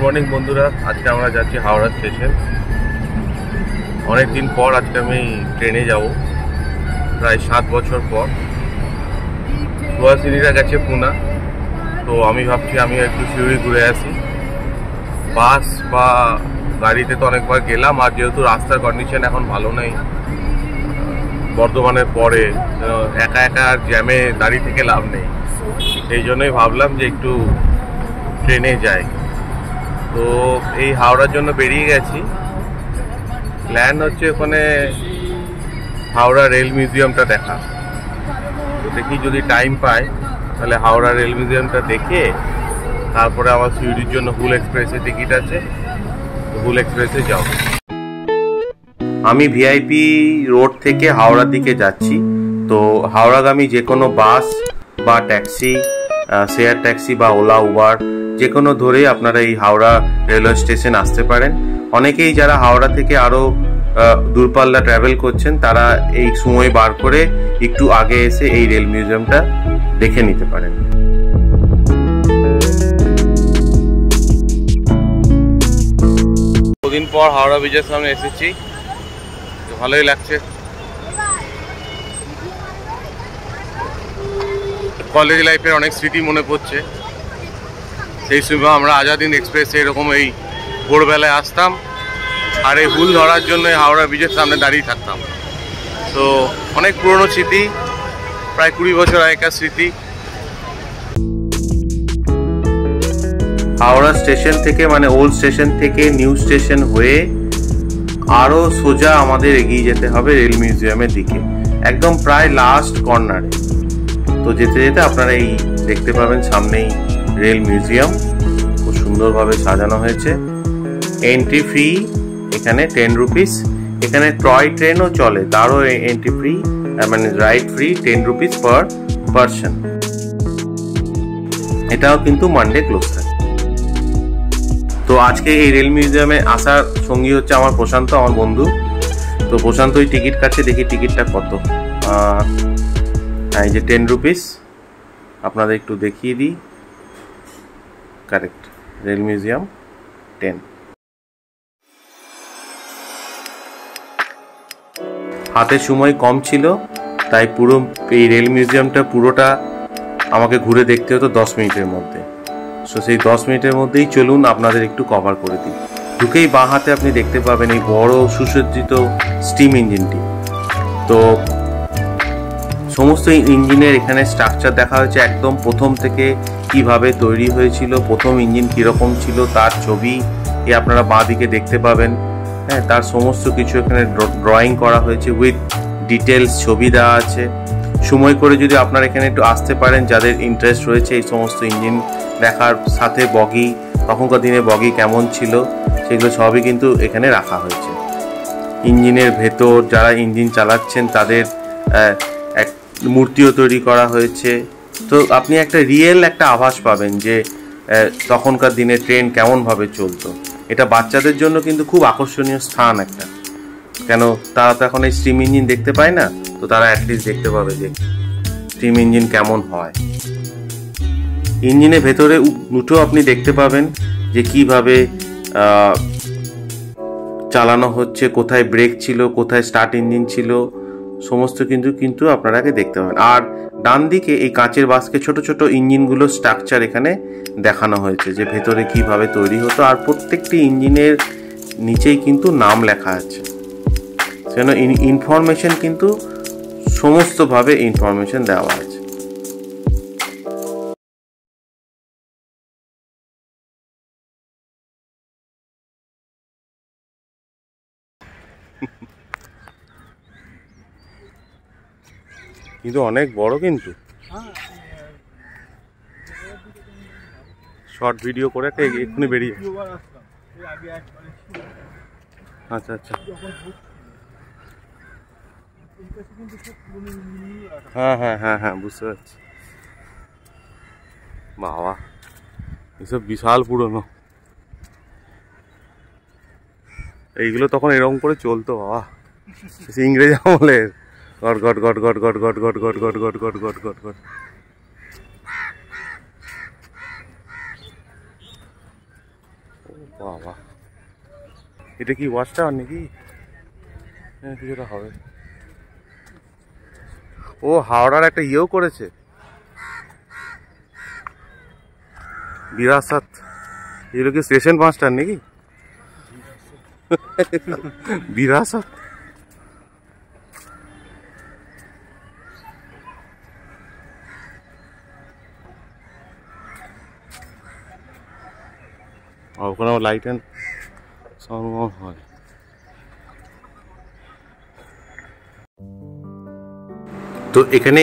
Morning বন্ধুরা, আজকে আমরা যাচ্ছি হাওড়া স্টেশন। অনেক দিন পর আজকে আমি ট্রেনে যাব, প্রায় 7 বছর পর। সুহাসিনীরা গেছে পুনা, তো আমি ভাবছি আমিও একটু শিউরি ঘুরে আসি। বাস বা গাড়িতে তো অনেকবার গেলাম, আর যেহেতু রাস্তার কন্ডিশন এখন ভালো নেই বর্ধমানের পরে, একা একা আর জ্যামে দাঁড়িয়ে থেকে লাভ নেই, সেই জন্যই ভাবলাম যে একটু ট্রেনে যাই। তো এই হাওড়ার জন্য বেরিয়ে গেছি। প্ল্যান হচ্ছে ওখানে হাওড়া রেল মিউজিয়ামটা দেখা। তো দেখি যদি টাইম পাই তাহলে হাওড়া রেল মিউজিয়ামটা দেখে তারপরে আমার শিউরির জন্য হুল এক্সপ্রেসে টিকিট আছে, হুল এক্সপ্রেসে যাব। আমি ভিআইপি রোড থেকে হাওড়ার দিকে যাচ্ছি। তো হাওড়াগামী যে কোনো বাস বা ট্যাক্সি, শেয়ার ট্যাক্সি বা ওলা উবার যে কোনো ধরেই আপনারা এই হাওড়া রেলওয়ে স্টেশন আসতে পারেন। অনেকেই যারা হাওড়া থেকে আরও দূরপাল্লা ট্রাভেল করছেন তারা এই সময় বার করে একটু আগে এসে এই রেল মিউজিয়ামটা দেখে নিতে পারেন। দুদিন পর হাওড়া ব্রিজের সামনে এসেছি, ভালোই লাগছে। কলেজ লাইফের অনেক স্মৃতি মনে পড়ছে। সেই সময় আমরা আজাদিন এক্সপ্রেসে এরকম এই ভোরবেলায় আসতাম, আর এই হুল ধরার জন্য হাওড়া ব্রিজের সামনে দাঁড়িয়ে থাকতাম। তো অনেক পুরনো স্মৃতি, প্রায় 20 বছর আগেকার স্মৃতি। হাওড়া স্টেশন থেকে মানে ওল্ড স্টেশন থেকে নিউ স্টেশন হয়ে আরও সোজা আমাদের এগিয়ে যেতে হবে রেল মিউজিয়ামের দিকে, একদম প্রায় লাস্ট কর্নারে। তো যেতে যেতে আপনারা এই দেখতে পাবেন সামনেই রেল মিউজিয়াম, খুব সুন্দরভাবে সাজানো হয়েছে। এন্ট্রি ফি এখানে 10 রুপিস। এখানে টয় ট্রেনও চলে, তারও এন্ট্রি ফ্রি, মানে ride free 10 rupees per person. এটাও কিন্তু মানডে ক্লোজ থাকে। তো আজকে এই রেল মিউজিয়ামে আসার সঙ্গী হচ্ছে আমার প্রশান্ত, আমার বন্ধু। তো প্রশান্ত ওই টিকিট কাটছে, দেখি টিকিটটা কত। এই যে 10 রুপিস, আপনাদের একটু দেখিয়ে দিই। Correct, rail museum 10। হাতে সময় কম ছিল, তাই পুরো এই রেল মিউজিয়ামটা পুরোটা আমাকে ঘুরে দেখতে হতো 10 মিনিটের মধ্যে। সো সেই 10 মিনিটের মধ্যেই চলুন আপনাদের একটু কভার করে দিই। ঢুকেই বাঁ হাতে আপনি দেখতে পাবেন এই বড় সুসজ্জিত স্টিম ইঞ্জিনটি। তো সমস্ত ইঞ্জিনের এখানে স্ট্রাকচার দেখা হয়েছে, একদম প্রথম থেকে কিভাবে তৈরি হয়েছিল, প্রথম ইঞ্জিন কীরকম ছিল তার ছবি আপনারা বাঁ দিকে দেখতে পাবেন। হ্যাঁ, তার সমস্ত কিছু এখানে ড্রয়িং করা হয়েছে, উইথ ডিটেলস ছবি দেওয়া আছে। সময় করে যদি আপনারা এখানে একটু আসতে পারেন, যাদের ইন্টারেস্ট রয়েছে এই সমস্ত ইঞ্জিন দেখার, সাথে বগি, তখনকার দিনে বগি কেমন ছিল সেগুলো সবই কিন্তু এখানে রাখা হয়েছে। ইঞ্জিনের ভেতর যারা ইঞ্জিন চালাচ্ছেন তাদের এক মূর্তিও তৈরি করা হয়েছে। তো আপনি একটা রিয়েল একটা আভাস পাবেন যে তখনকার দিনে ট্রেন কেমনভাবে চলতো। এটা বাচ্চাদের জন্য কিন্তু খুব আকর্ষণীয় স্থান একটা, কেন তারা তো এখন এই স্টিম ইঞ্জিন দেখতে পায় না, তো তারা অ্যাটলিস্ট দেখতে পাবে যে স্টিম ইঞ্জিন কেমন হয়। ইঞ্জিনের ভেতরে উঠেও আপনি দেখতে পাবেন যে কিভাবে চালানো হচ্ছে, কোথায় ব্রেক ছিল, কোথায় স্টার্ট ইঞ্জিন ছিল, সমস্ত কিন্তু আপনারাকে দেখতে পাবেন। আর ডান দিকে এই কাঁচের বাস্কে ছোট ছোট ইঞ্জিনগুলো স্ট্রাকচার এখানে দেখানো হয়েছে, যে ভেতরে কিভাবে তৈরি হতো। আর প্রত্যেকটি ইঞ্জিনের নিচেই কিন্তু নাম লেখা আছে, সেজন্য ইনফরমেশন কিন্তু সমস্তভাবে ইনফরমেশন দেওয়া আছে। কিন্তু অনেক বড়, কিন্তু শর্ট ভিডিও করে এক্ষুনি বেরিয়ে। আচ্ছা আচ্ছা, হ্যাঁ হ্যাঁ হ্যাঁ হ্যাঁ, বুঝতে পারছি। বাবা, এসব বিশাল পুরনো। এইগুলো তখন এরকম করে চলতো বাবা, ইংরেজ আমলের। Goat goat goat goat goat goat goat goat goat goat goat goat goat goat. বাবা, এটা কি ওয়াচ টাওয়ার নাকি? হ্যাঁ কিছুটা হবে। ও হাওড়ার একটা ইয়েও করেছে, বিরাসত। এগুলো কি স্টেশন মাস্টার নাকি? বিরাসত। ওখানে লাইট অ্যান্ড সাউন্ড হয়। তো এখানে